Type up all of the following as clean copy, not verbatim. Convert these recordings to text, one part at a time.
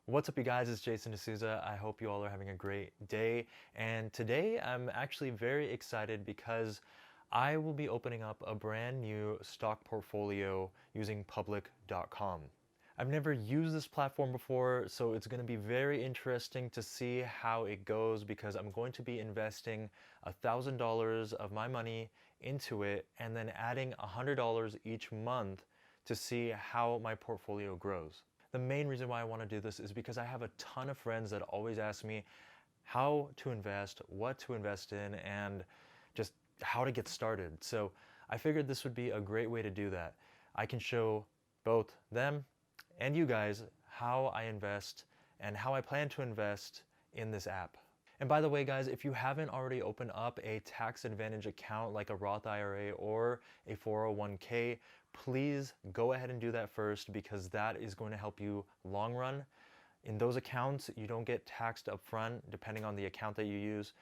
What's up, you guys? It's Dsouza. I hope you all are having a great day. And today I'm actually very excited because I will be opening up a brand new stock portfolio using Public.com. I've never used this platform before, so it's going to be very interesting to see how it goes because I'm going to be investing $1,000 of my money into it and then adding $100 each month to see how my portfolio grows. The main reason why I want to do this is because I have a ton of friends that always ask me how to invest, what to invest in, and just how to get started. So I figured this would be a great way to do that. I can show both them and you guys how I invest and how I plan to invest in this app. And by the way, guys, if you haven't already opened up a tax advantage account like a Roth IRA or a 401k, please go ahead and do that first because that is going to help you long run. In those accounts, you don't get taxed up front depending on the account that you use,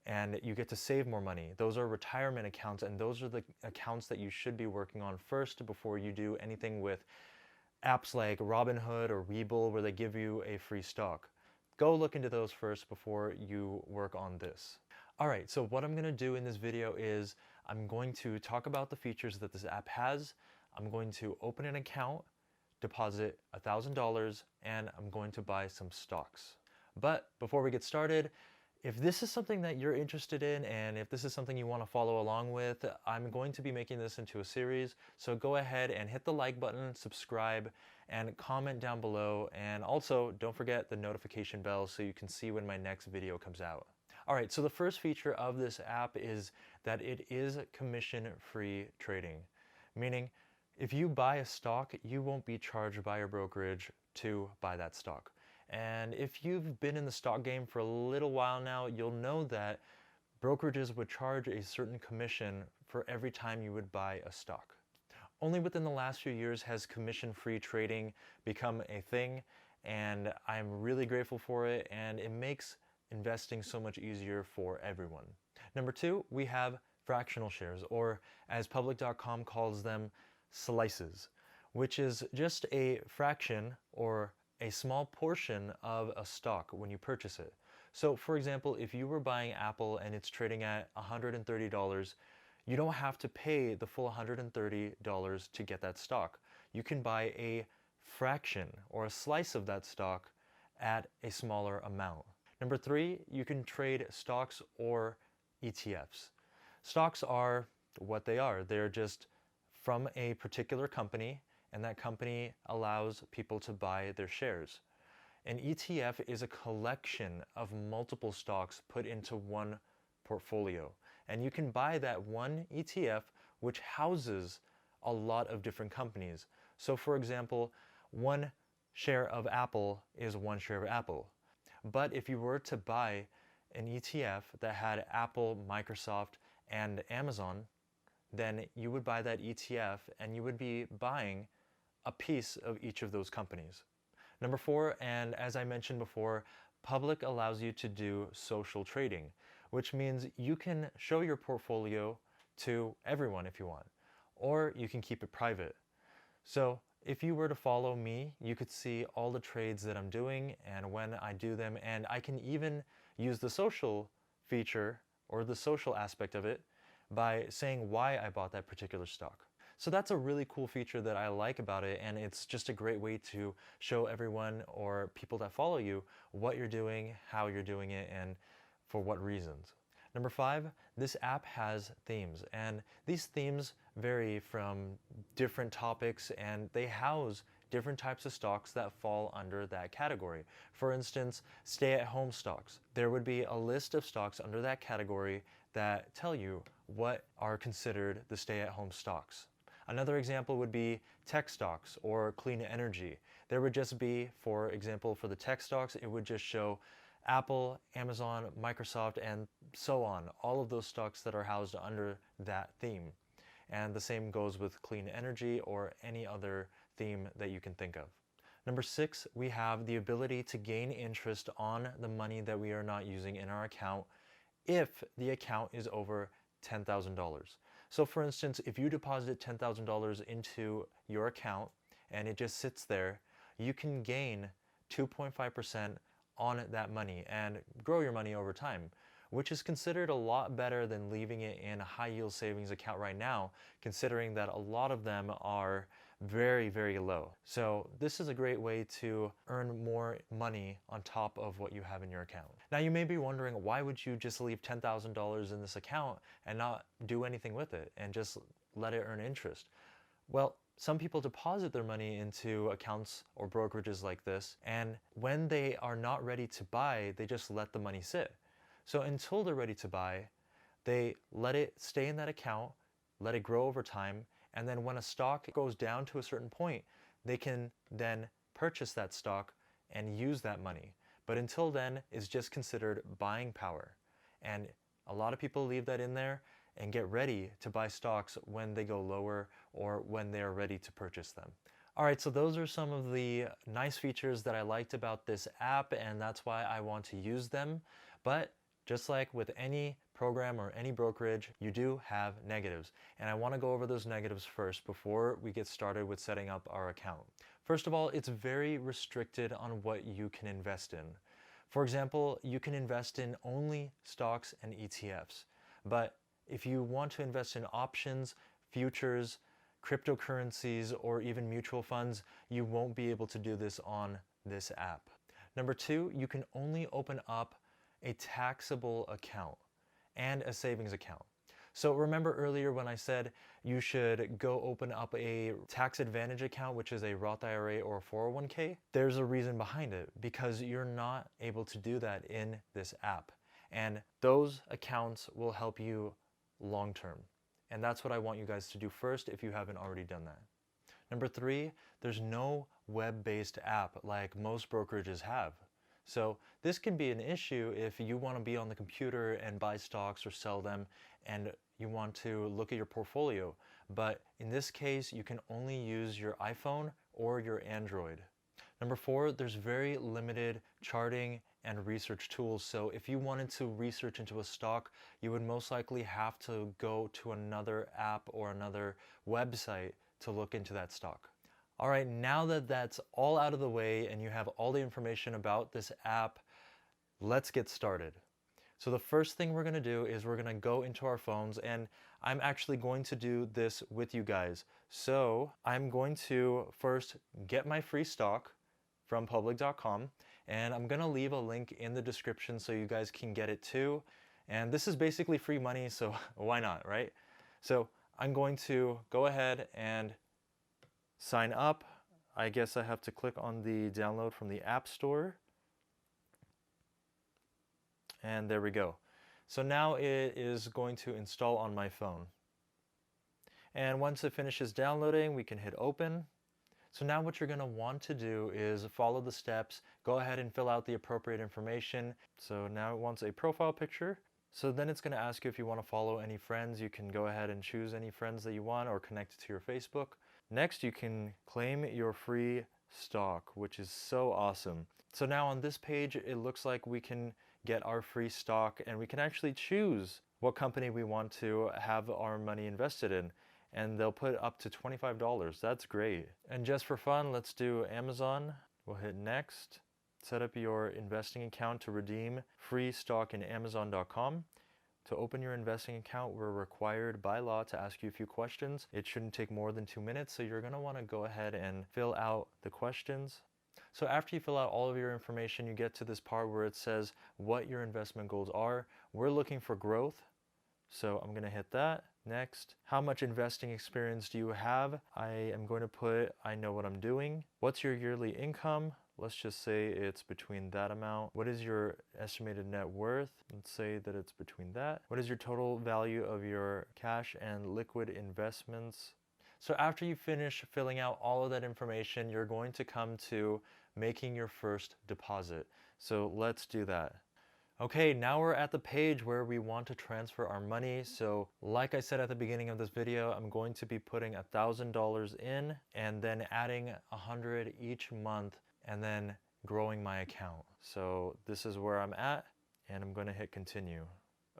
and you get to save more money. Those are retirement accounts, and those are the accounts that you should be working on first before you do anything with apps like Robinhood or Webull where they give you a free stock. Go look into those first before you work on this. All right, so what I'm gonna do in this video is I'm going to talk about the features that this app has. I'm going to open an account, deposit $1,000, and I'm going to buy some stocks. But before we get started, if this is something that you're interested in and if this is something you want to follow along with, I'm going to be making this into a series. So go ahead and hit the like button, subscribe, and comment down below. And also don't forget the notification bell so you can see when my next video comes out. All right, so the first feature of this app is that it is commission-free trading, meaning if you buy a stock, you won't be charged by your brokerage to buy that stock. And if you've been in the stock game for a little while now, you'll know that brokerages would charge a certain commission for every time you would buy a stock. Only within the last few years has commission-free trading become a thing, and I'm really grateful for it, and it makes investing so much easier for everyone. Number two, we have fractional shares, or as Public.com calls them, slices, which is just a fraction or a small portion of a stock when you purchase it. So for example, if you were buying Apple and it's trading at $130, you don't have to pay the full $130 to get that stock. You can buy a fraction or a slice of that stock at a smaller amount. Number three, you can trade stocks or ETFs. Stocks are what they are. They're just from a particular company, and that company allows people to buy their shares. An ETF is a collection of multiple stocks put into one portfolio. And you can buy that one ETF which houses a lot of different companies. So for example, one share of Apple is one share of Apple. But if you were to buy an ETF that had Apple, Microsoft, and Amazon, then you would buy that ETF and you would be buying a piece of each of those companies. Number four, and as I mentioned before, Public allows you to do social trading, which means you can show your portfolio to everyone if you want, or you can keep it private. So if you were to follow me, you could see all the trades that I'm doing and when I do them, and I can even use the social feature or the social aspect of it by saying why I bought that particular stock. So that's a really cool feature that I like about it, and it's just a great way to show everyone or people that follow you what you're doing, how you're doing it, and for what reasons. Number five, this app has themes, and these themes vary from different topics, and they house different types of stocks that fall under that category. For instance, stay-at-home stocks. There would be a list of stocks under that category that tell you what are considered the stay-at-home stocks. Another example would be tech stocks or clean energy. There would just be, for example, for the tech stocks, it would just show Apple, Amazon, Microsoft, and so on, all of those stocks that are housed under that theme. And the same goes with clean energy or any other theme that you can think of. Number six, we have the ability to gain interest on the money that we are not using in our account if the account is over $10,000. So for instance, if you deposit $10,000 into your account and it just sits there, you can gain 2.5% on that money and grow your money over time, which is considered a lot better than leaving it in a high yield savings account right now, considering that a lot of them are very, very low. So this is a great way to earn more money on top of what you have in your account. Now you may be wondering, why would you just leave $10,000 in this account and not do anything with it and just let it earn interest? Well, some people deposit their money into accounts or brokerages like this, and when they are not ready to buy, they just let the money sit. So until they're ready to buy, they let it stay in that account, let it grow over time, and then when a stock goes down to a certain point, they can then purchase that stock and use that money. But until then, it's just considered buying power. And a lot of people leave that in there and get ready to buy stocks when they go lower or when they're ready to purchase them. All right, so those are some of the nice features that I liked about this app, and that's why I want to use them. But just like with any program or any brokerage, you do have negatives. And I want to go over those negatives first before we get started with setting up our account. First of all, it's very restricted on what you can invest in. For example, you can invest in only stocks and ETFs. But if you want to invest in options, futures, cryptocurrencies, or even mutual funds, you won't be able to do this on this app. Number two, you can only open up a taxable account and a savings account. So remember earlier when I said you should go open up a tax advantage account, which is a Roth IRA or a 401k? There's a reason behind it, because you're not able to do that in this app. And those accounts will help you long term. And that's what I want you guys to do first if you haven't already done that. Number three, there's no web-based app like most brokerages have. So this can be an issue if you want to be on the computer and buy stocks or sell them and you want to look at your portfolio. But in this case, you can only use your iPhone or your Android. Number four, there's very limited charting and research tools. So if you wanted to research into a stock, you would most likely have to go to another app or another website to look into that stock. All right, now that that's all out of the way and you have all the information about this app, let's get started. So the first thing we're gonna do is we're gonna go into our phones, and I'm actually going to do this with you guys. So I'm going to first get my free stock from public.com, and I'm gonna leave a link in the description so you guys can get it too. And this is basically free money, so why not, right? So I'm going to go ahead and sign up. I guess I have to click on the download from the App Store. And there we go. So now it is going to install on my phone. And once it finishes downloading, we can hit open. So now what you're going to want to do is follow the steps, go ahead and fill out the appropriate information. So now it wants a profile picture. So then it's going to ask you if you want to follow any friends. You can go ahead and choose any friends that you want or connect it to your Facebook. Next, you can claim your free stock, which is so awesome. So now on this page, it looks like we can get our free stock, and we can actually choose what company we want to have our money invested in. And they'll put up to $25. That's great. And just for fun, let's do Amazon. We'll hit next. Set up your investing account to redeem free stock in Amazon.com. To open your investing account, we're required by law to ask you a few questions. It shouldn't take more than 2 minutes, so you're gonna wanna go ahead and fill out the questions. So after you fill out all of your information, you get to this part where it says what your investment goals are. We're looking for growth, so I'm gonna hit that. Next, how much investing experience do you have? I am going to put, I know what I'm doing. What's your yearly income? Let's just say it's between that amount. What is your estimated net worth? Let's say that it's between that. What is your total value of your cash and liquid investments? So after you finish filling out all of that information, you're going to come to making your first deposit. So let's do that. Okay, now we're at the page where we want to transfer our money. So like I said at the beginning of this video, I'm going to be putting $1,000 in and then adding 100 each month and then growing my account. So this is where I'm at, and I'm going to hit continue.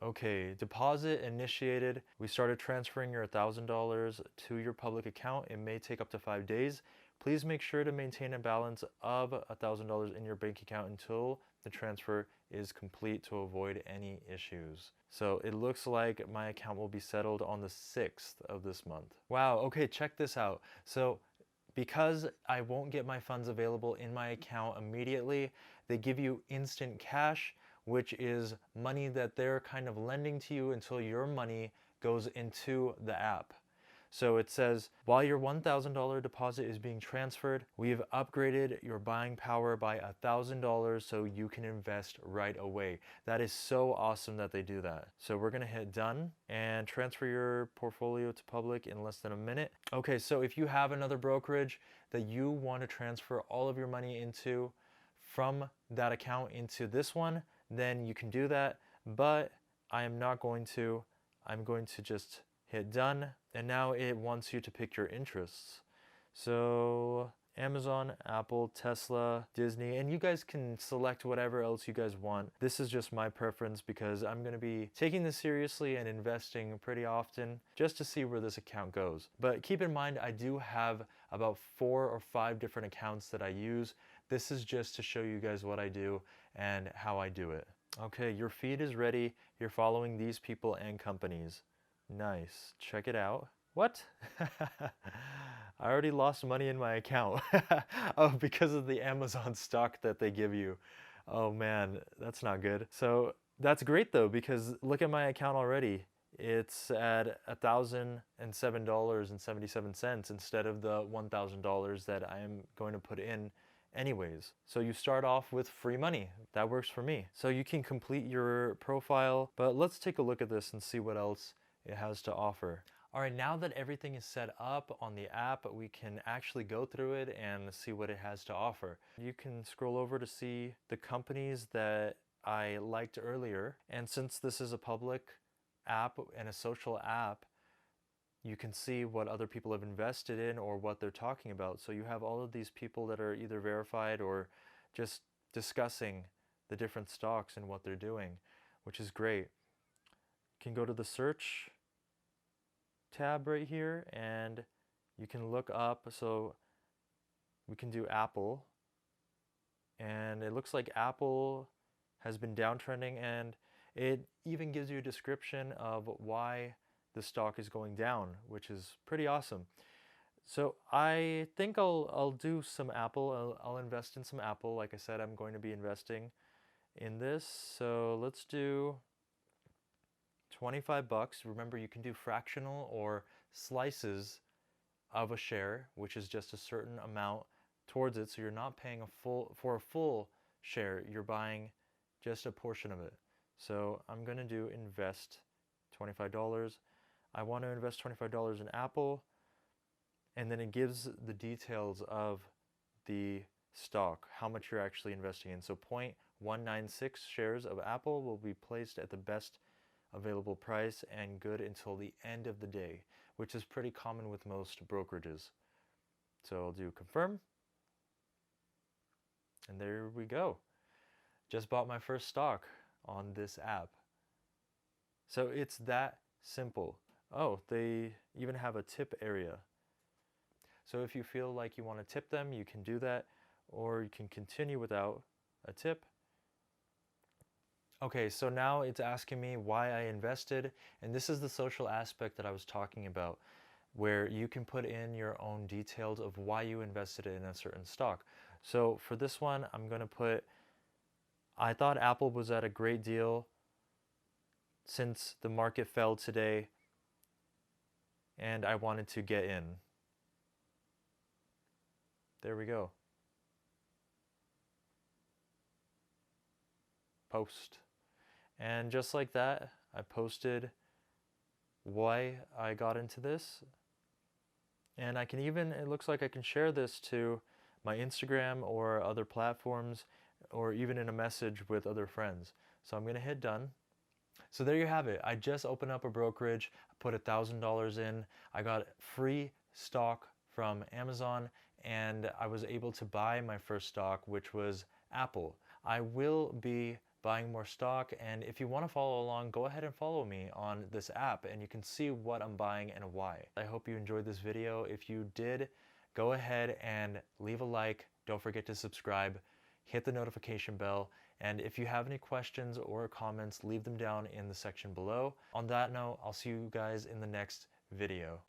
Okay, deposit initiated. We started transferring your $1,000 to your public account. It may take up to 5 days. Please make sure to maintain a balance of $1,000 in your bank account until the transfer is complete to avoid any issues. So it looks like my account will be settled on the 6th of this month. Wow, okay, check this out. So because I won't get my funds available in my account immediately, they give you instant cash, which is money that they're kind of lending to you until your money goes into the app. So it says, while your $1,000 deposit is being transferred, we've upgraded your buying power by $1,000 so you can invest right away. That is so awesome that they do that. So we're gonna hit done and transfer your portfolio to Public in less than a minute. Okay, so if you have another brokerage that you want to transfer all of your money into from that account into this one, then you can do that, but I am not going to. I'm going to just hit done, and now it wants you to pick your interests. So Amazon, Apple, Tesla, Disney, and you guys can select whatever else you guys want. This is just my preference because I'm going to be taking this seriously and investing pretty often just to see where this account goes. But keep in mind, I do have about 4 or 5 different accounts that I use. This is just to show you guys what I do and how I do it. Okay, your feed is ready. You're following these people and companies. Nice. Check it out. What? I already lost money in my account. Oh, because of the Amazon stock that they give you. Oh man, that's not good. So that's great though, because look at my account already. It's at $1,007.77 instead of the $1,000 that I am going to put in anyways. So you start off with free money. That works for me. So you can complete your profile, but let's take a look at this and see what else it has to offer. All right, now that everything is set up on the app, we can actually go through it and see what it has to offer. You can scroll over to see the companies that I liked earlier. And since this is a public app and a social app, you can see what other people have invested in or what they're talking about. So you have all of these people that are either verified or just discussing the different stocks and what they're doing, which is great. You can go to the search tab right here and you can look up. So we can do Apple, and it looks like Apple has been downtrending, and it even gives you a description of why the stock is going down, which is pretty awesome. So I think I'll do some Apple. I'll invest in some Apple. Like I said, I'm going to be investing in this. So let's do 25 bucks. Remember, you can do fractional or slices of a share, which is just a certain amount towards it. So you're not paying for a full share. You're buying just a portion of it. So I'm going to do invest $25. I want to invest $25 in Apple, and then it gives the details of the stock, how much you're actually investing in. So 0.196 shares of Apple will be placed at the best available price and good until the end of the day, which is pretty common with most brokerages. So I'll do confirm, and there we go. Just bought my first stock on this app. So it's that simple. Oh, they even have a tip area. So if you feel like you want to tip them, you can do that, or you can continue without a tip. Okay, so now it's asking me why I invested, and this is the social aspect that I was talking about, where you can put in your own details of why you invested in a certain stock. So for this one, I'm going to put, I thought Apple was at a great deal since the market fell today, and I wanted to get in. There we go. Post. And just like that, I posted why I got into this. And I can even, it looks like I can share this to my Instagram or other platforms, or even in a message with other friends. So I'm going to hit done. So there you have it. I just opened up a brokerage, I put $1,000 in, I got free stock from Amazon, and I was able to buy my first stock, which was Apple. I will be buying more stock, and if you want to follow along, go ahead and follow me on this app and you can see what I'm buying and why. I hope you enjoyed this video. If you did, go ahead and leave a like. Don't forget to subscribe, hit the notification bell, and if you have any questions or comments, leave them down in the section below. On that note, I'll see you guys in the next video.